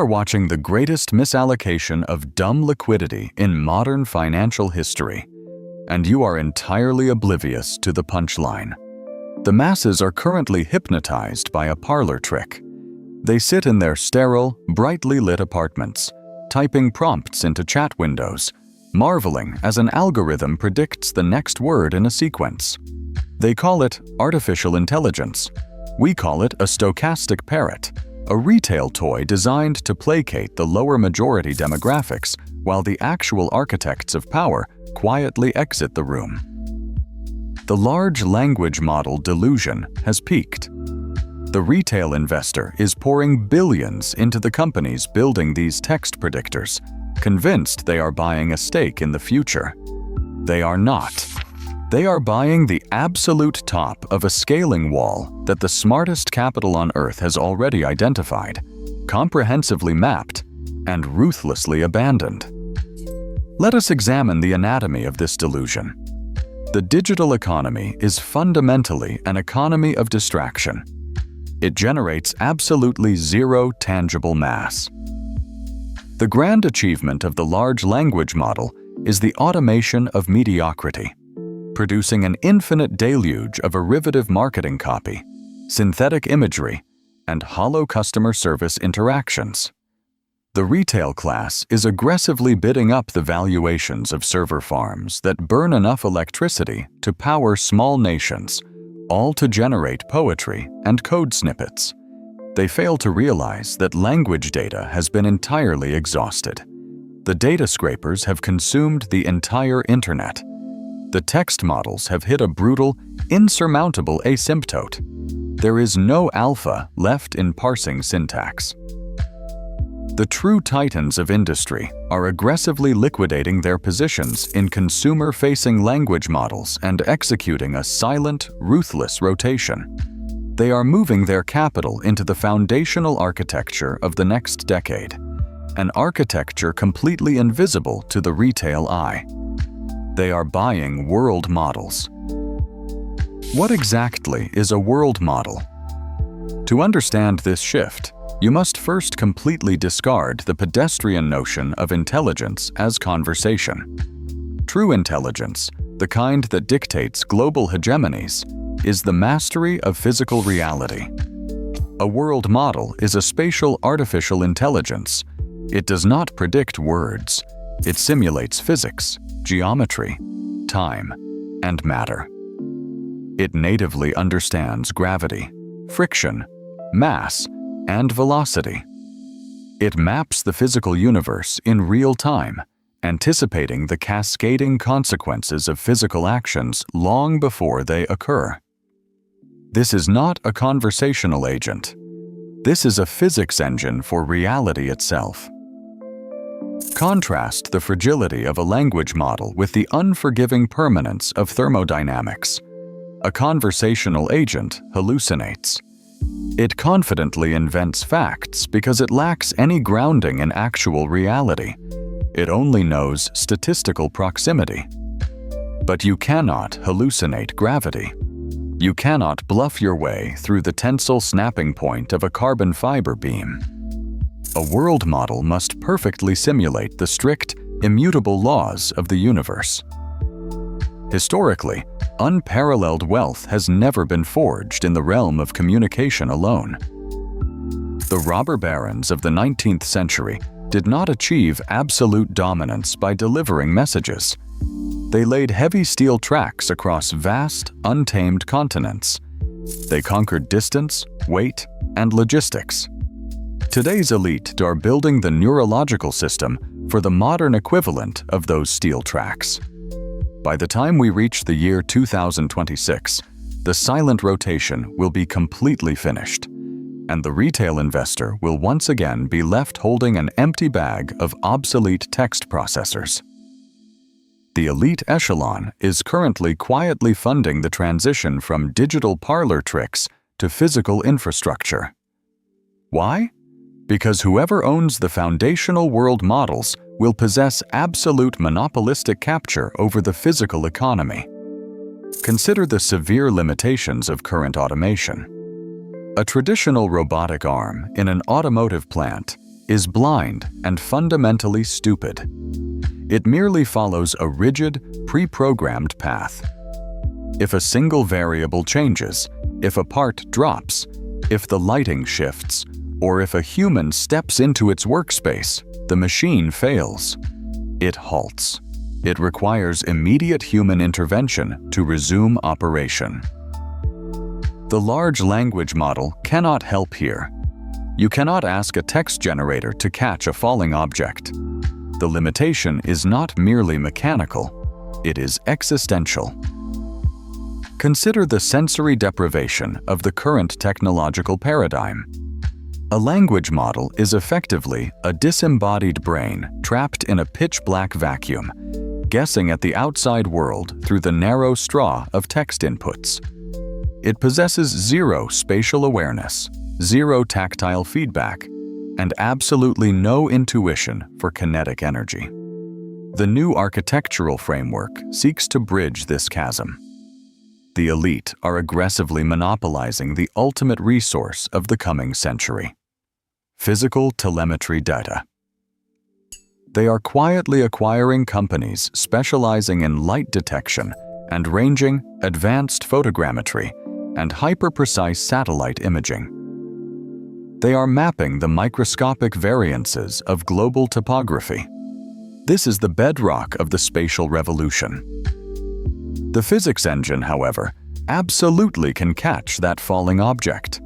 are watching the greatest misallocation of dumb liquidity in modern financial history, and you are entirely oblivious to the punchline. The masses are currently hypnotized by a parlor trick. They sit in their sterile, brightly lit apartments, typing prompts into chat windows, marveling as an algorithm predicts the next word in a sequence. They call it artificial intelligence. We call it a stochastic parrot, a retail toy designed to placate the lower majority demographics while the actual architects of power quietly exit the room. The large language model delusion has peaked. The retail investor is pouring billions into the companies building these text predictors, convinced they are buying a stake in the future. They are not. They are buying the absolute top of a scaling wall that the smartest capital on Earth has already identified, comprehensively mapped, and ruthlessly abandoned. Let us examine the anatomy of this delusion. The digital economy is fundamentally an economy of distraction. It generates absolutely zero tangible mass. The grand achievement of the large language model is the automation of mediocrity, producing an infinite deluge of derivative marketing copy, synthetic imagery, and hollow customer service interactions. The retail class is aggressively bidding up the valuations of server farms that burn enough electricity to power small nations, all to generate poetry and code snippets. They fail to realize that language data has been entirely exhausted. The data scrapers have consumed the entire internet. The text models have hit a brutal, insurmountable asymptote. There is no alpha left in parsing syntax. The true titans of industry are aggressively liquidating their positions in consumer-facing language models and executing a silent, ruthless rotation. They are moving their capital into the foundational architecture of the next decade, an architecture completely invisible to the retail eye. They are buying world models. What exactly is a world model? To understand this shift, you must first completely discard the pedestrian notion of intelligence as conversation. True intelligence, the kind that dictates global hegemonies, is the mastery of physical reality. A world model is a spatial artificial intelligence. It does not predict words. It simulates physics, geometry, time, and matter. It natively understands gravity, friction, mass, and velocity. It maps the physical universe in real time, anticipating the cascading consequences of physical actions long before they occur. This is not a conversational agent. This is a physics engine for reality itself. Contrast the fragility of a language model with the unforgiving permanence of thermodynamics. A conversational agent hallucinates. It confidently invents facts because it lacks any grounding in actual reality. It only knows statistical proximity. But you cannot hallucinate gravity. You cannot bluff your way through the tensile snapping point of a carbon fiber beam. A world model must perfectly simulate the strict, immutable laws of the universe. Historically, unparalleled wealth has never been forged in the realm of communication alone. The robber barons of the 19th century did not achieve absolute dominance by delivering messages. They laid heavy steel tracks across vast, untamed continents. They conquered distance, weight, and logistics. Today's elite are building the neurological system for the modern equivalent of those steel tracks. By the time we reach the year 2026, the silent rotation will be completely finished, and the retail investor will once again be left holding an empty bag of obsolete text processors. The elite echelon is currently quietly funding the transition from digital parlor tricks to physical infrastructure. Why? Because whoever owns the foundational world models will possess absolute monopolistic capture over the physical economy. Consider the severe limitations of current automation. A traditional robotic arm in an automotive plant is blind and fundamentally stupid. It merely follows a rigid, pre-programmed path. If a single variable changes, if a part drops, if the lighting shifts, or if a human steps into its workspace, the machine fails. It halts. It requires immediate human intervention to resume operation. The large language model cannot help here. You cannot ask a text generator to catch a falling object. The limitation is not merely mechanical, it is existential. Consider the sensory deprivation of the current technological paradigm. A language model is effectively a disembodied brain trapped in a pitch-black vacuum, guessing at the outside world through the narrow straw of text inputs. It possesses zero spatial awareness, zero tactile feedback, and absolutely no intuition for kinetic energy. The new architectural framework seeks to bridge this chasm. The elite are aggressively monopolizing the ultimate resource of the coming century: physical telemetry data. They are quietly acquiring companies specializing in light detection and ranging, advanced photogrammetry, and hyper-precise satellite imaging. They are mapping the microscopic variances of global topography. This is the bedrock of the spatial revolution. The physics engine, however, absolutely can catch that falling object.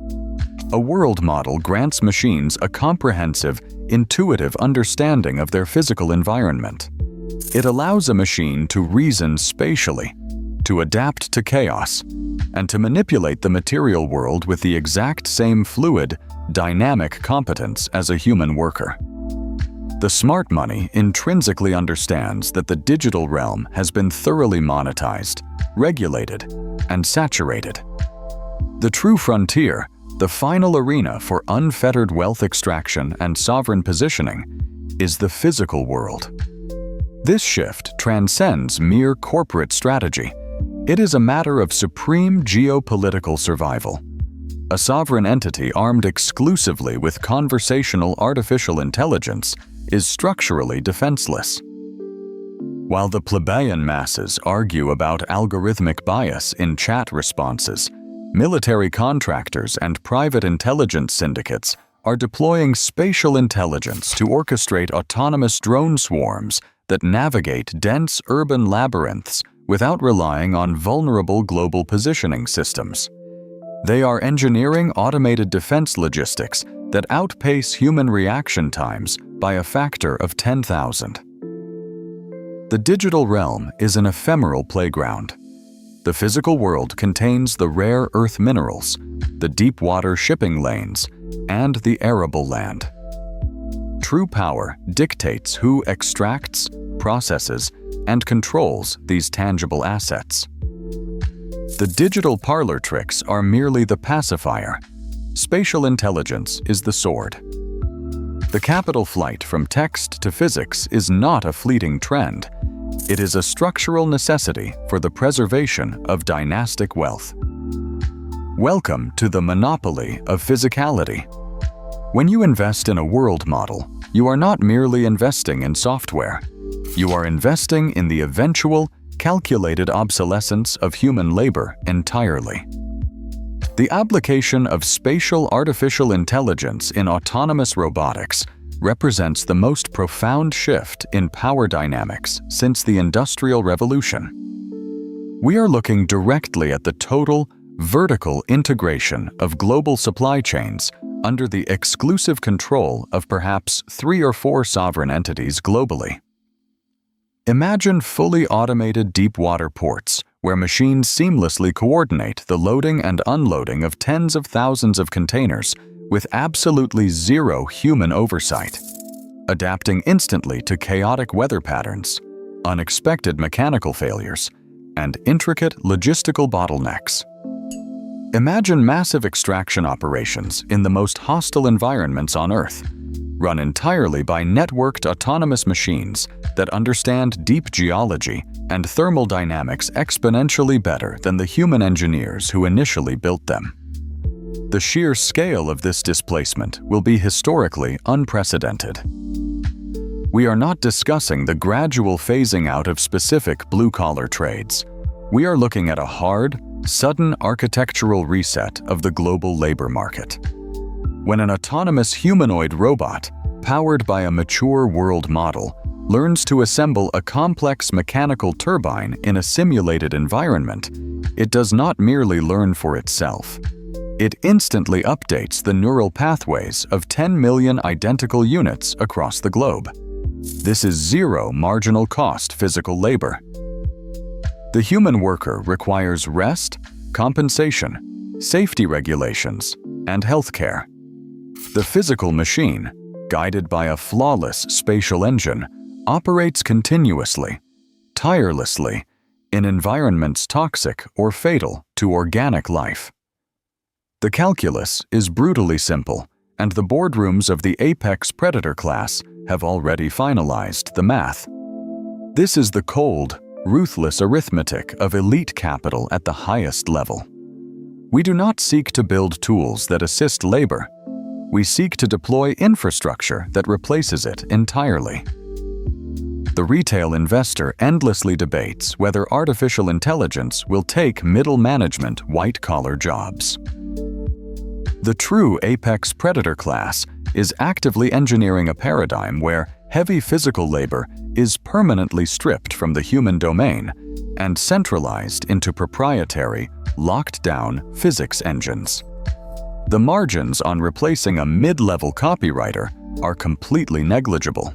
A world model grants machines a comprehensive, intuitive understanding of their physical environment. It allows a machine to reason spatially, to adapt to chaos, and to manipulate the material world with the exact same fluid, dynamic competence as a human worker. The smart money intrinsically understands that the digital realm has been thoroughly monetized, regulated, and saturated. The true frontier, the final arena for unfettered wealth extraction and sovereign positioning, is the physical world. This shift transcends mere corporate strategy. It is a matter of supreme geopolitical survival. A sovereign entity armed exclusively with conversational artificial intelligence is structurally defenseless. While the plebeian masses argue about algorithmic bias in chat responses, military contractors and private intelligence syndicates are deploying spatial intelligence to orchestrate autonomous drone swarms that navigate dense urban labyrinths without relying on vulnerable global positioning systems. They are engineering automated defense logistics that outpace human reaction times by a factor of 10,000. The digital realm is an ephemeral playground. The physical world contains the rare earth minerals, the deep water shipping lanes, and the arable land. True power dictates who extracts, processes, and controls these tangible assets. The digital parlor tricks are merely the pacifier. Spatial intelligence is the sword. The capital flight from text to physics is not a fleeting trend. It is a structural necessity for the preservation of dynastic wealth. Welcome to the monopoly of physicality. When you invest in a world model, you are not merely investing in software. You are investing in the eventual, calculated obsolescence of human labor entirely. The application of spatial artificial intelligence in autonomous robotics represents the most profound shift in power dynamics since the Industrial Revolution. We are looking directly at the total, vertical integration of global supply chains under the exclusive control of perhaps 3 or 4 sovereign entities globally. Imagine fully automated deep-water ports where machines seamlessly coordinate the loading and unloading of tens of thousands of containers with absolutely zero human oversight, adapting instantly to chaotic weather patterns, unexpected mechanical failures, and intricate logistical bottlenecks. Imagine massive extraction operations in the most hostile environments on Earth, run entirely by networked autonomous machines that understand deep geology and thermal dynamics exponentially better than the human engineers who initially built them. The sheer scale of this displacement will be historically unprecedented. We are not discussing the gradual phasing out of specific blue-collar trades. We are looking at a hard, sudden architectural reset of the global labor market. When an autonomous humanoid robot, powered by a mature world model, learns to assemble a complex mechanical turbine in a simulated environment, it does not merely learn for itself. It instantly updates the neural pathways of 10 million identical units across the globe. This is zero marginal cost physical labor. The human worker requires rest, compensation, safety regulations, and healthcare. The physical machine, guided by a flawless spatial engine, operates continuously, tirelessly, in environments toxic or fatal to organic life. The calculus is brutally simple, and the boardrooms of the apex predator class have already finalized the math. This is the cold, ruthless arithmetic of elite capital at the highest level. We do not seek to build tools that assist labor. We seek to deploy infrastructure that replaces it entirely. The retail investor endlessly debates whether artificial intelligence will take middle management white-collar jobs. The true apex predator class is actively engineering a paradigm where heavy physical labor is permanently stripped from the human domain and centralized into proprietary, locked-down physics engines. The margins on replacing a mid-level copywriter are completely negligible.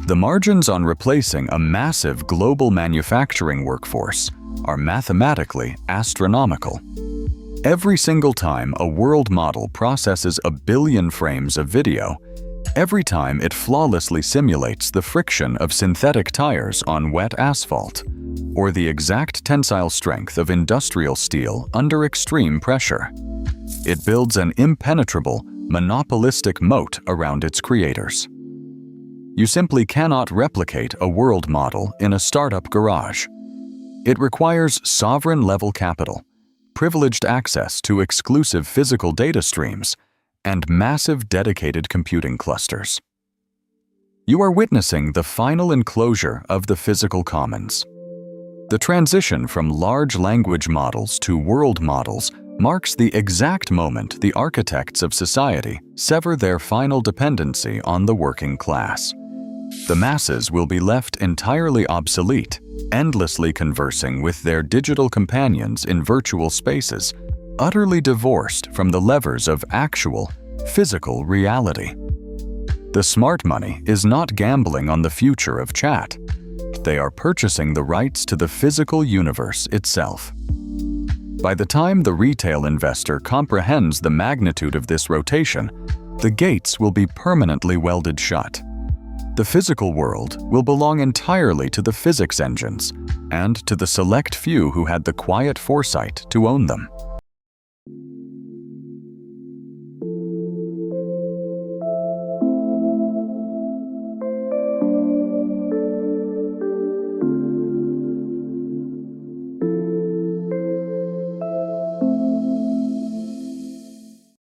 The margins on replacing a massive global manufacturing workforce are mathematically astronomical. Every single time a world model processes a billion frames of video, every time it flawlessly simulates the friction of synthetic tires on wet asphalt, or the exact tensile strength of industrial steel under extreme pressure, it builds an impenetrable, monopolistic moat around its creators. You simply cannot replicate a world model in a startup garage. It requires sovereign-level capital, privileged access to exclusive physical data streams, and massive dedicated computing clusters. You are witnessing the final enclosure of the physical commons. The transition from large language models to world models marks the exact moment the architects of society sever their final dependency on the working class. The masses will be left entirely obsolete, endlessly conversing with their digital companions in virtual spaces, utterly divorced from the levers of actual, physical reality. The smart money is not gambling on the future of chat. They are purchasing the rights to the physical universe itself. By the time the retail investor comprehends the magnitude of this rotation, the gates will be permanently welded shut. The physical world will belong entirely to the physics engines and to the select few who had the quiet foresight to own them.